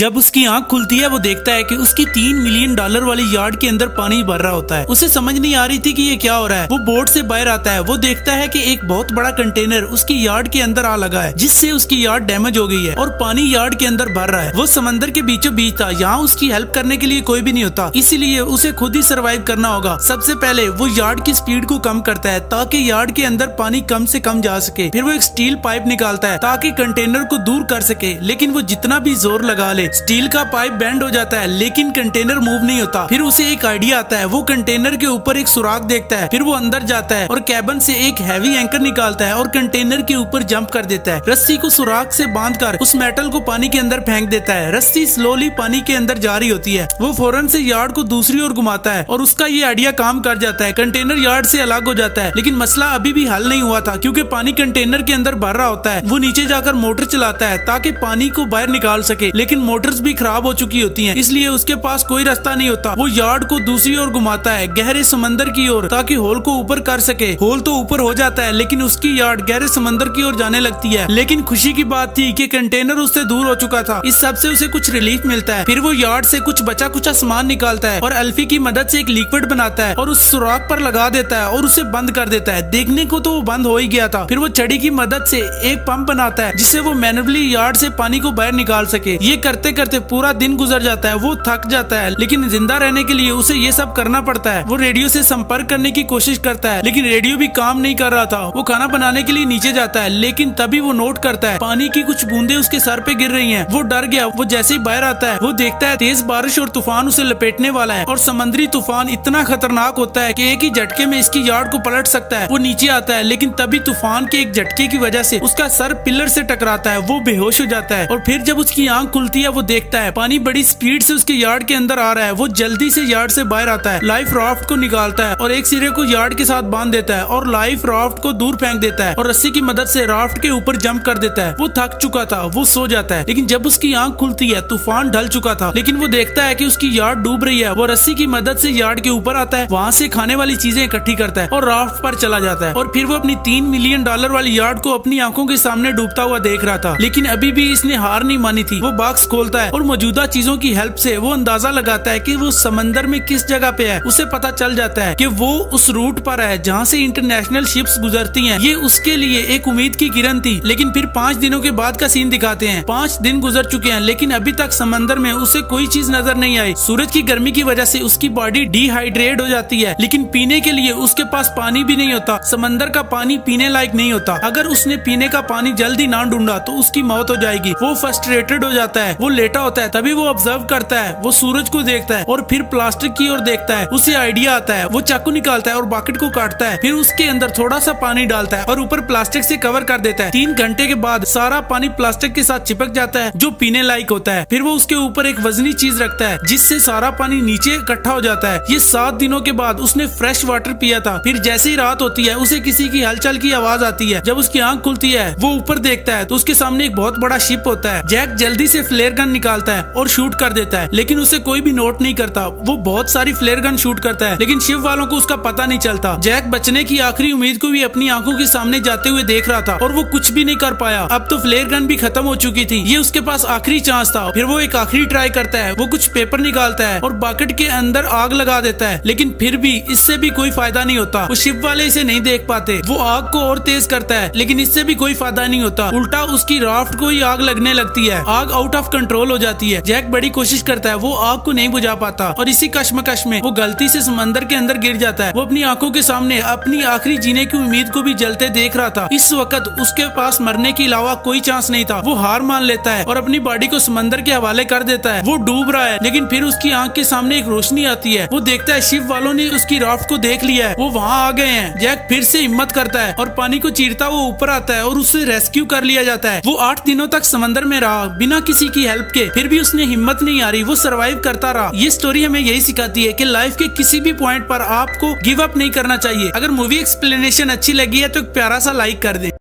जब उसकी आंख खुलती है वो देखता है कि उसकी $3 मिलियन वाली यार्ड के अंदर पानी भर रहा होता है। उसे समझ नहीं आ रही थी कि ये क्या हो रहा है। वो बोट से बाहर आता है, वो देखता है कि एक बहुत बड़ा कंटेनर उसकी यार्ड के अंदर आ लगा है, जिससे उसकी यार्ड डैमेज हो गई है और पानी यार्ड के अंदर भर रहा है। वो समंदर के बीचों बीच था, यहाँ उसकी हेल्प करने के लिए कोई भी नहीं होता, इसीलिए उसे खुद ही सर्वाइव करना होगा। सबसे पहले वो यार्ड की स्पीड को कम करता है ताकि यार्ड के अंदर पानी कम से कम जा सके। फिर वो एक स्टील पाइप निकालता है ताकि कंटेनर को दूर कर सके, लेकिन वो जितना भी जोर लगा ले स्टील का पाइप बेंड हो जाता है, लेकिन कंटेनर मूव नहीं होता। फिर उसे एक आइडिया आता है, वो कंटेनर के ऊपर एक सुराख देखता है। फिर वो अंदर जाता है और कैबिन से एक हैवी एंकर निकालता है और कंटेनर के ऊपर जंप कर देता है। रस्सी को सुराख से बांधकर उस मेटल को पानी के अंदर फेंक देता है। रस्सी स्लोली पानी के अंदर जा रही होती है। वो फौरन से यार्ड को दूसरी ओर घुमाता है और उसका ये आइडिया काम कर जाता है। कंटेनर यार्ड से अलग हो जाता है, लेकिन मसला अभी भी हल नहीं हुआ था क्योंकि पानी कंटेनर के अंदर भर रहा होता है। वो नीचे जाकर मोटर चलाता है ताकि पानी को बाहर निकाल सके, लेकिन मोटर्स भी खराब हो चुकी होती हैं, इसलिए उसके पास कोई रास्ता नहीं होता। वो यार्ड को दूसरी ओर घुमाता है गहरे समंदर की ओर ताकि होल को ऊपर कर सके। होल तो ऊपर हो जाता है, लेकिन उसकी यार्ड गहरे समंदर की ओर जाने लगती है। लेकिन खुशी की बात थी कि कंटेनर उससे दूर हो चुका था, इस सब से उसे कुछ रिलीफ मिलता है। फिर वो यार्ड से कुछ बचा कुचा सामान निकालता है और अल्फी की मदद से एक लिक्विड बनाता है और उस सुराख पर लगा देता है और उसे बंद कर देता है। देखने को तो वो बंद हो ही गया था। फिर वो छड़ी की मदद से एक पंप बनाता है जिससे वो मैनुअली यार्ड से पानी को बाहर निकाल सके। ये करते करते पूरा दिन गुजर जाता है। वो थक जाता है, लेकिन जिंदा रहने के लिए उसे ये सब करना पड़ता है। वो रेडियो से संपर्क करने की कोशिश करता है, लेकिन रेडियो भी काम नहीं कर रहा था। वो खाना बनाने के लिए नीचे जाता है, लेकिन तभी वो नोट करता है पानी की कुछ बूंदे उसके सर पे गिर रही हैं। वो डर गया। वो जैसे ही बाहर आता है वो देखता है तेज बारिश और तूफान उसे लपेटने वाला है और समुद्री तूफान इतना खतरनाक होता है कि एक ही झटके में इसकी यार्ड को पलट सकता है। वो नीचे आता है, लेकिन तभी तूफान के एक झटके की वजह से उसका सर पिलर से टकराता है। वो बेहोश हो जाता है और फिर जब उसकी आंख खुलती है वो देखता है पानी बड़ी स्पीड से उसके यार्ड के अंदर आ रहा है। वो जल्दी से यार्ड से बाहर आता है, लाइफ राफ्ट को निकालता है और एक सिरे को यार्ड के साथ बांध देता है और लाइफ राफ्ट को दूर फेंक देता है और रस्सी की मदद से राफ्ट के ऊपर जंप कर देता है। वो थक चुका था, वो सो जाता है, लेकिन जब उसकी आंख खुलती है तूफान ढल चुका था, लेकिन वो देखता है कि उसकी यार्ड डूब रही है। वो रस्सी की मदद से यार्ड के ऊपर आता है, वहाँ से खाने वाली चीजें इकट्ठी करता है और राफ्ट पर चला जाता है। और फिर वो अपनी $3 मिलियन वाली यार्ड को अपनी आंखों के सामने डूबता हुआ देख रहा था, लेकिन अभी भी इसने हार नहीं मानी थी। वो बॉक्स खोलता है और मौजूदा चीजों की हेल्प से वो अंदाजा लगाता है कि वो समंदर में किस जगह पे है। उसे पता चल जाता है कि वो उस रूट पर है जहाँ से इंटरनेशनल शिप्स गुजरती हैं। ये उसके लिए एक उम्मीद की किरण थी। लेकिन फिर 5 दिनों के बाद का सीन दिखाते हैं। 5 दिन गुजर चुके हैं, लेकिन अभी तक समंदर में उसे कोई चीज नजर नहीं आई। सूरज की गर्मी की वजह से उसकी बॉडी डिहाइड्रेट हो जाती है, लेकिन पीने के लिए उसके पास पानी भी नहीं होता। समंदर का पानी पीने लायक नहीं होता। अगर उसने पीने का पानी जल्दी ना ढूंढा तो उसकी मौत हो जाएगी। वो फ्रस्ट्रेटेड हो जाता है। वो लेटा होता है, तभी वो ऑब्जर्व करता है। वो सूरज को देखता है और फिर प्लास्टिक की ओर देखता है। उसे आइडिया आता है। वो चाकू निकालता है और बकेट को काटता है, फिर उसके अंदर थोड़ा सा पानी डालता है और ऊपर प्लास्टिक से कवर कर देता है। 3 घंटे के बाद सारा पानी प्लास्टिक के साथ चिपक जाता है, जो पीने लायक होता है। फिर वो उसके ऊपर एक वजनी चीज रखता है, जिससे सारा पानी नीचे इकट्ठा हो जाता है। ये 7 दिनों के बाद उसने फ्रेश वाटर पिया था। फिर जैसे ही रात होती है उसे किसी की हलचल की आवाज आती है। जब उसकी आंख खुलती है वो ऊपर देखता है तो उसके सामने एक बहुत बड़ा शिप होता है। जैक जल्दी से फ्लेयर गन निकालता है और शूट कर देता है, लेकिन उसे कोई भी नोट नहीं करता। वो बहुत सारी फ्लेयर गन शूट करता है, लेकिन शिप वालों को उसका पता नहीं चलता। जैक बचने की आखिरी उम्मीद को भी अपनी आंखों के सामने जाते हुए देख रहा था और वो कुछ भी नहीं कर पाया। अब तो फ्लेयर गन भी खत्म हो चुकी थी। ये उसके पास आखिरी चांस था। फिर वो एक आखिरी ट्राई करता है। वो कुछ पेपर निकालता है और बकेट के अंदर आग लगा देता है, लेकिन फिर भी इससे भी कोई फायदा नहीं होता। वो शिप वाले इसे नहीं देख पाते। वो आग को और तेज करता है, लेकिन इससे भी कोई फायदा नहीं होता। उल्टा उसकी राफ्ट को ही आग लगने लगती है। आग आउट ऑफ कंट्रोल हो जाती है। जैक बड़ी कोशिश करता है, वो आग को नहीं बुझा पाता और इसी कश्मकश में वो गलती से समंदर के अंदर गिर जाता है। वो अपनी आंखों के सामने अपनी आखिरी जीने की उम्मीद को भी जलते देख रहा था। इस वक्त उसके पास मरने के अलावा कोई चांस नहीं था। वो हार मान लेता है और अपनी बॉडी को समंदर के हवाले कर देता है। वो डूब रहा है, लेकिन फिर उसकी आंख के सामने एक रोशनी आती है। वो देखता है शिप वालों ने उसकी राफ्ट को देख लिया है, वो वहाँ आ गए हैं। जैक फिर से हिम्मत करता है और पानी को चीरता हुआ ऊपर आता है और उसे रेस्क्यू कर लिया जाता है। वो 8 दिनों तक समंदर में रहा बिना किसी की हेल्प के, फिर भी उसने हिम्मत नहीं हारी। वो सर्वाइव करता रहा। ये स्टोरी हमें यही सिखाती है कि लाइफ के किसी भी पॉइंट पर आपको गिव अप नहीं करना चाहिए। अगर मूवी एक्सप्लेनेशन अच्छी लगी है तो एक प्यारा सा लाइक कर दें।